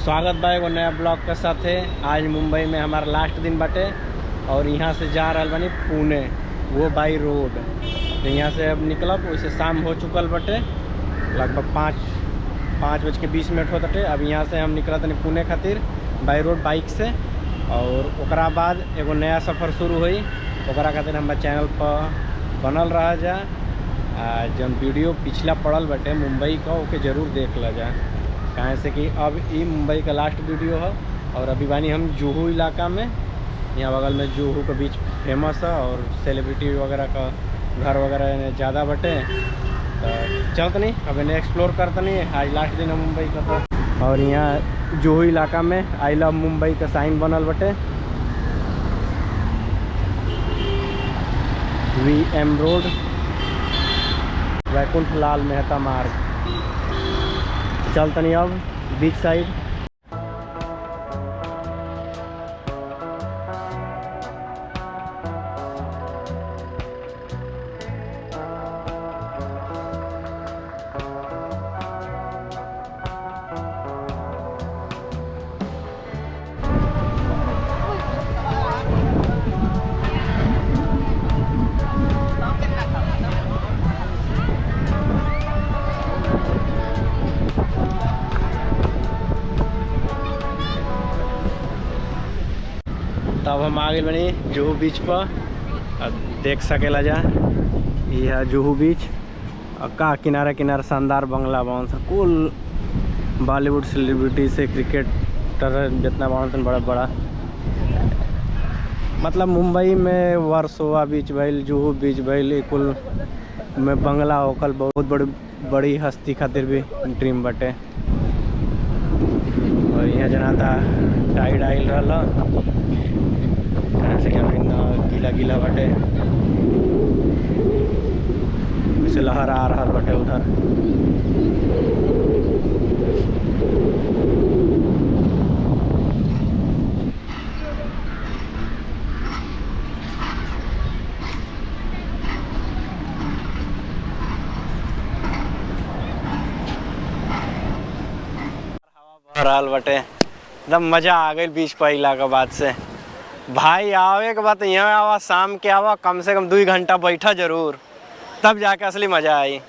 स्वागत बा एगो नया ब्लॉग के साथे। आज मुंबई में हमारा लास्ट दिन बाटे और यहाँ से जा रहा बानी पुणे, वो बाई रोड। तो यहाँ से अब निकलब, वैसे शाम हो चुकल बाटे, लगभग 5:20 होते। अब यहाँ से हम निकला तनी पुणे खातिर बाई रोड बाइक से, और ओकरा बाद एगो नया सफ़र शुरू हुई। ओकरा खातिर हमारे चैनल पर बनल रहा जा। जब वीडियो पिछला पड़ल बाटे मुंबई का, ओके ज़रूर देख ला जा, कहाँ से कि अब ये मुंबई का लास्ट वीडियो है। और अभी बानी हम जुहू इलाका में, यहाँ बगल में जुहू के बीच फेमस है और सेलिब्रिटी वगैरह का घर वगैरह ज़्यादा बटे। तो चलते नहीं अब इन्हें एक्सप्लोर करते नहीं। आज लास्ट दिन है मुंबई का। तो और यहाँ जुहू इलाका में आई लव मुंबई का साइन बनल बटे, VM रोड, वैकुंठ लाल मेहता मार्ग। चलते नहीं अब बीच साइड। तब हम आगे बनी जुहू बीच पर, अब देख सकेला जा। यह है जुहू बीच, और का किनारे किनारे शानदार बंगला बन सा। कुल बॉलीवुड सेलिब्रिटी से क्रिकेटर जितना बन बड़ा बड़ा, मतलब मुंबई में वर्सोवा बीच भइल, जुहू बीच भइल, कुल में बंगला होकल बहुत बड़ी हस्ती खातिर भी ड्रीम बटे। और यहाँ जना था टाइड आइल रहा से गीला गीला बटे, वैसे लहर आ रहा बटे उधर। हवा बह रहा बटे, एकदम मजा आ गई बीच पर अइला के बाद से। भाई आवे के बाद यहाँ आवा, शाम के आवा, कम से कम 2 घंटा बैठा जरूर, तब जाके असली मजा आई।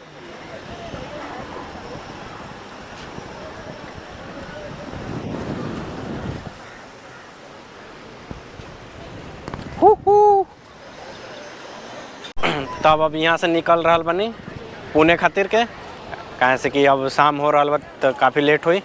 तब अब यहाँ से निकल रहा बनी पुणे खातिर के, कहाँ से कि अब शाम हो रहा बा तो काफ़ी लेट हुई।